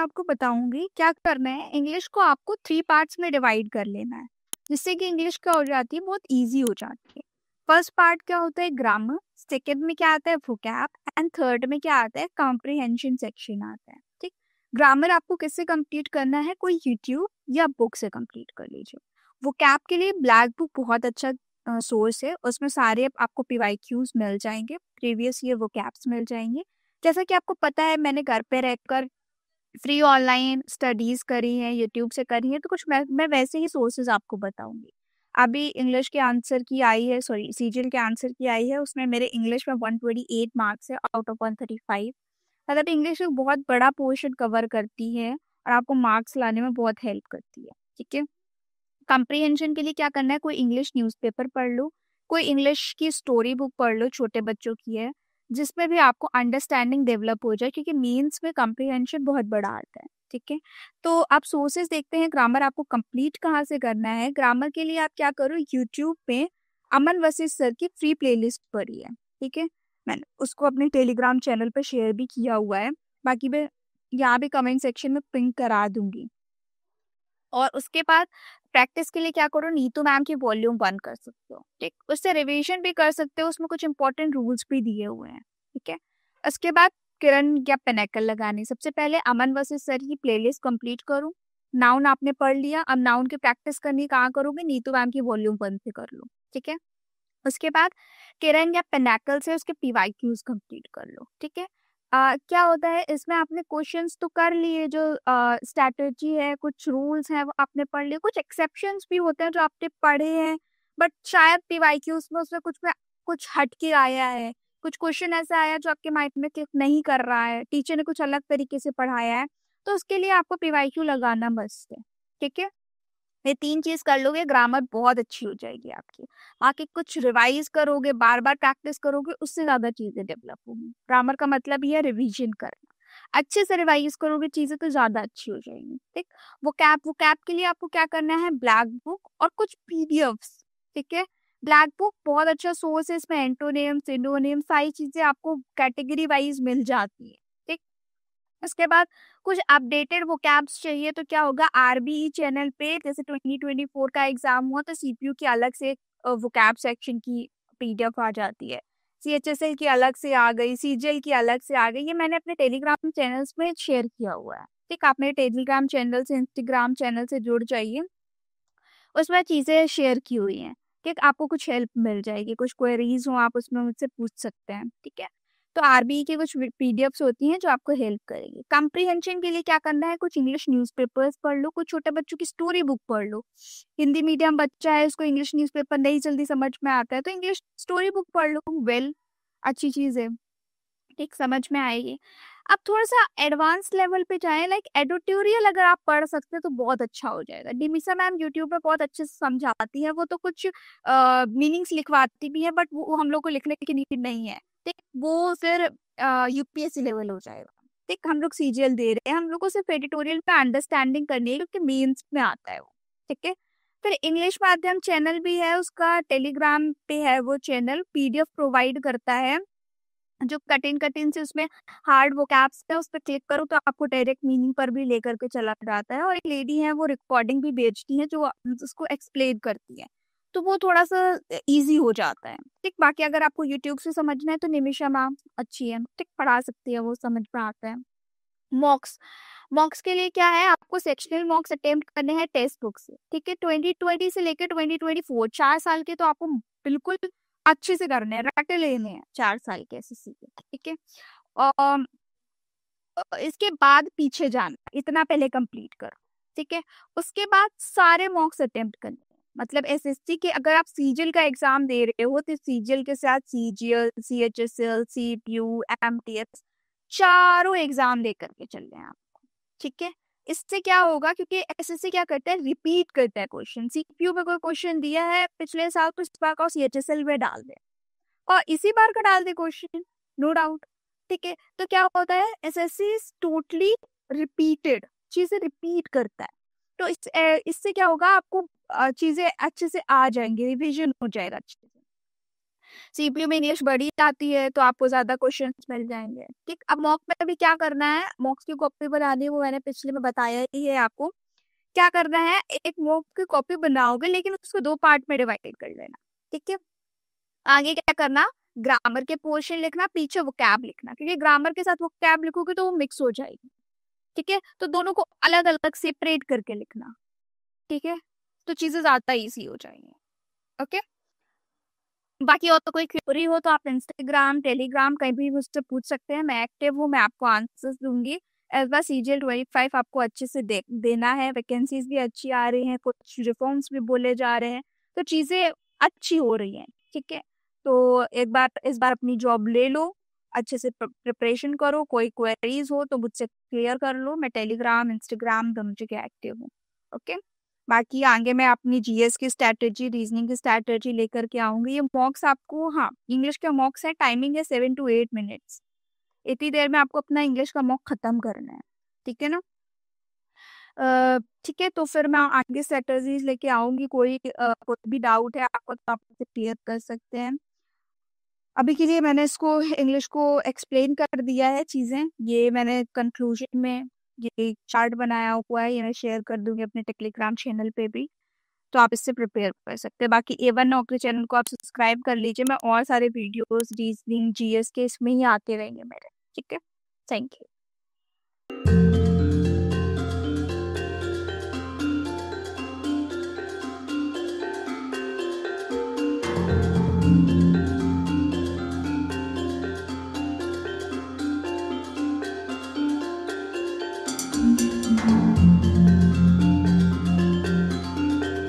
आपको बताऊंगी क्या करना है। इंग्लिश को आपको 3 पार्ट्स में डिवाइड कर लेना है, जिससे कि इंग्लिश क्या हो जाती है, बहुत इजी हो जाती है। फर्स्ट पार्ट क्या होता है, ग्रामर। सेकंड में क्या आता है, वोकैब। एंड थर्ड में क्या आता है, कॉम्प्रिहेंशन सेक्शन आता है। ठीक। ग्रामर आपको किससे कंप्लीट करना है, कोई यूट्यूब या बुक से कंप्लीट कर लीजिए। वोकैब के लिए ब्लैक बुक बहुत अच्छा सोर्स है, उसमें सारे आपको पीवाईक्यूज मिल जाएंगे, प्रीवियस ईयर वोकैब्स मिल जाएंगे। जैसा कि आपको पता है, मैंने घर पे रहकर फ्री ऑनलाइन स्टडीज करी है, यूट्यूब से करी है, तो कुछ मैं वैसे ही सोर्सेज आपको बताऊंगी। अभी इंग्लिश के आंसर की आई है, सॉरी सीजीएल के आंसर की आई है, उसमें मेरे इंग्लिश में 128 मार्क्स है आउट ऑफ 135। मतलब इंग्लिश एक बहुत बड़ा पोर्शन कवर करती है और आपको मार्क्स लाने में बहुत हेल्प करती है। ठीक है। कॉम्प्रिहेंशन के लिए क्या करना है, कोई इंग्लिश न्यूज़पेपर पढ़ लो, कोई इंग्लिश की स्टोरी बुक पढ़ लो, छोटे बच्चों की है, जिसमें भी आपको अंडरस्टैंडिंग डेवलप हो जाए, क्योंकि मीन्स में कॉम्प्रिहेंशन बहुत बड़ा आता है। ठीक है। तो आप सोर्सेज देखते हैं, ग्रामर आपको कंप्लीट कहाँ से करना है। ग्रामर के लिए आप क्या करो, यूट्यूब पे अमन वशिष्ठ सर की फ्री प्लेलिस्ट पढ़ी है। ठीक है। मैंने उसको अपने टेलीग्राम चैनल पर शेयर भी किया हुआ है, बाकी मैं यहाँ भी कमेंट सेक्शन में पिन करा दूंगी। और उसके बाद प्रैक्टिस के लिए क्या करो, नीतू मैम की वॉल्यूम 1 कर सकते हो। ठीक, उससे रिवीजन भी कर सकते हो, उसमें कुछ इंपॉर्टेंट रूल्स भी दिए हुए हैं। ठीक है। उसके बाद किरण या पेनेकल लगानी। सबसे पहले अमन वर्सेस सर की प्लेलिस्ट कंप्लीट करो। नाउन आपने पढ़ लिया, अब नाउन की प्रैक्टिस करनी कहाँ करोगे, नीतू मैम की वॉल्यूम 1 से कर लो। ठीक है। उसके बाद किरण या पेनाकल से उसके पीवाईक्यूज कंप्लीट कर लो। ठीक है। क्या होता है इसमें, आपने क्वेश्चंस तो कर लिए, जो स्ट्रैटेजी है, कुछ रूल्स हैं वो आपने पढ़ लिए, कुछ एक्सेप्शंस भी होते हैं जो आपने पढ़े हैं, बट शायद पीवाईक्यूज में उसमें कुछ हट के आया है, कुछ क्वेश्चन ऐसा आया जो आपके माइंड में क्लिक नहीं कर रहा है, टीचर ने कुछ अलग तरीके से पढ़ाया है, तो उसके लिए आपको पीवाईक्यू लगाना मस्त है। ठीक है। ये 3 चीज कर लोगे, ग्रामर बहुत अच्छी हो जाएगी आपकी। बाकी कुछ रिवाइज करोगे, बार बार प्रैक्टिस करोगे, उससे ज्यादा चीजें डेवलप होंगी। ग्रामर का मतलब ये है रिवीजन करना। अच्छे से रिवाइज करोगे चीजें तो ज्यादा अच्छी हो जाएंगी। ठीक। वो कैप के लिए आपको क्या करना है, ब्लैक बुक और कुछ पीडीएफ्स। ठीक है। ब्लैक बुक बहुत अच्छा सोर्स है, इसमें एंटोनिम सिनोनिम सारी चीजें आपको कैटेगरी वाइज मिल जाती है। ठीक। उसके बाद कुछ अपडेटेड वोकैब्स चाहिए, तो क्या होगा, आरबीई चैनल पे जैसे 2024 का एग्जाम हुआ तो सीपीयू की अलग से वोकैब सेक्शन की पीडीएफ आ जाती है, सीएचएसएल की अलग से आ गई, सीजीएल की अलग से आ गई। ये मैंने अपने टेलीग्राम चैनल्स में शेयर किया हुआ है। ठीक, आप मेरे टेलीग्राम चैनल से, इंस्टाग्राम चैनल से जुड़ जाइए, उसमें चीजें शेयर की हुई हैं। ठीक, आपको कुछ हेल्प मिल जाएगी, कुछ क्वेरीज हो आप उसमें मुझसे पूछ सकते हैं। ठीक है। तो आरबीई की कुछ पीडीएफ्स होती हैं जो आपको हेल्प करेगी। कॉम्प्रिहेंशन के लिए क्या करना है, कुछ इंग्लिश न्यूज़पेपर्स पढ़ लो, कुछ छोटे बच्चों की स्टोरी बुक पढ़ लो। हिंदी मीडियम बच्चा है, उसको इंग्लिश न्यूज़पेपर नहीं जल्दी समझ में आता है, तो इंग्लिश स्टोरी बुक पढ़ लो, वेल अच्छी चीज है। ठीक, समझ में आएगी। अब थोड़ा सा एडवांस लेवल पे जाएं, लाइक एडिटोरियल अगर आप पढ़ सकते हैं तो बहुत अच्छा हो जाएगा। डिमिसा मैम यूट्यूब पे बहुत अच्छे से समझाती है, वो तो कुछ मीनिंग्स लिखवाती भी है, बट वो हम लोग को लिखने की नीड नहीं है। ठीक, वो फिर यूपीएससी लेवल हो जाएगा। ठीक, हम लोग सीजीएल दे रहे हैं, हम लोग को सिर्फ एडिटोरियल पे अंडरस्टैंडिंग करनी है, क्योंकि मेंस में आता है वो। ठीक है। फिर इंग्लिश माध्यम चैनल भी है, उसका टेलीग्राम पे है, वो चैनल पीडीएफ प्रोवाइड करता है, जो कठिन कठिन से उसमें हार्ड वोकैब्स है, उस पर क्लिक करो तो आपको डायरेक्ट मीनिंग पर भी लेकर के चला जाता है। और एक लेडी है, वो रिकॉर्डिंग भी भेजती है जो उसको एक्सप्लेन करती है, तो वो थोड़ा सा इजी हो जाता है। ठीक, बाकी अगर आपको यूट्यूब से समझना है तो निमिषा मैम अच्छी है, ठीक, पढ़ा सकती है, वो समझ में आता है। मॉक्स मॉक्स के लिए क्या है, आपको सेक्शनल मॉक्स अटेम्प्ट करने हैं टेक्स्ट बुक से। ठीक है। 2020 से लेकर 2024 4 साल के तो आपको बिल्कुल अच्छे से करने हैं, रटे लेने हैं 4 साल के एसएससी के। ठीक है। और इसके बाद पीछे जाना, इतना पहले कंप्लीट करो। ठीक है। उसके बाद सारे मॉक्स अटेम्प्ट करने हैं। मतलब एसएससी के अगर आप सीजीएल का एग्जाम दे रहे हो तो सीजीएल के साथ सीजीएल, सीएचएसएल, सीपीयू, एमटीएस चारों एग्जाम दे करके चल रहे हैं आप। ठीक है। इससे क्या होगा, क्योंकि एसएससी क्या करता है, रिपीट करता है क्वेश्चन। सीपीयू में कोई क्वेश्चन दिया है पिछले साल तो इस बार का सीएचएसएल में डाल दे, और इसी बार का डाल दे क्वेश्चन, नो डाउट। ठीक है। तो क्या होता है, एसएससी इज टोटली रिपीटेड, चीजें रिपीट करता है। तो इससे क्या होगा, आपको चीजें अच्छे से आ जाएंगी, रिवीजन हो जाएगा अच्छे से। सीपीयू में इंग्लिश बड़ी आती है तो आपको ज्यादा क्वेश्चंस मिल जाएंगे। ठीक, अब मॉक में अभी क्या करना है, मॉक्स की कॉपी बनानी है, वो मैंने पिछले में बताया ही है आपको। क्या करना है, एक मॉक की कॉपी बनाओगे लेकिन उसको 2 पार्ट में डिवाइड कर लेना। ठीक है, आगे क्या करना, ग्रामर के पोर्शन लिखना, पीछे वोकैब लिखना, क्योंकि ग्रामर के साथ वोकैब लिखोगे तो वो मिक्स हो जाएगी। ठीक है, तो दोनों को अलग अलग सेपरेट करके लिखना। ठीक है, तो चीजें ज्यादा इजी हो जाएंगी। ओके, बाकी और तो कोई क्वेरी हो तो आप इंस्टाग्राम टेलीग्राम कहीं भी मुझसे पूछ सकते हैं, मैं एक्टिव हूँ, मैं आपको आंसर्स दूंगी। इस बार CGL 25 आपको अच्छे से देना है, वैकेंसीज भी अच्छी आ रही हैं, कुछ रिफॉर्म्स भी बोले जा रहे हैं, तो चीजें अच्छी हो रही हैं। ठीक है, तो एक बार इस बार अपनी जॉब ले लो, अच्छे से प्रिपरेशन करो, कोई क्वेरीज हो तो मुझसे क्लियर कर लो, मैं टेलीग्राम इंस्टाग्राम दोनों जगह एक्टिव हूँ। ओके, बाकी आगे मैं अपनी जीएस की स्ट्रैटेजी रीजनिंग की स्ट्रैटेजी लेकर के आऊंगी। ये मॉक्स आपको, हाँ इंग्लिश का मॉक्स है, टाइमिंग है 7 to 8 मिनट्स। इतनी देर में आपको अपना इंग्लिश का मॉक खत्म करना है। ठीक है ना, ठीक है, तो फिर मैं आगे स्ट्रैटेजीज लेके आऊंगी। कोई भी डाउट है आपको तो आप मुझसे क्लियर कर सकते हैं। अभी के लिए मैंने इसको इंग्लिश को एक्सप्लेन कर दिया है चीजें, ये मैंने कंक्लूजन में ये चार्ट बनाया हुआ है, ये मैं शेयर कर दूंगी अपने टेलीग्राम चैनल पे भी, तो आप इससे प्रिपेयर कर सकते हैं। बाकी A1 नौकरी चैनल को आप सब्सक्राइब कर लीजिए, मैं और सारे वीडियोस रीजनिंग जीएस के इसमें ही आते रहेंगे मेरे। ठीक है, थैंक यू।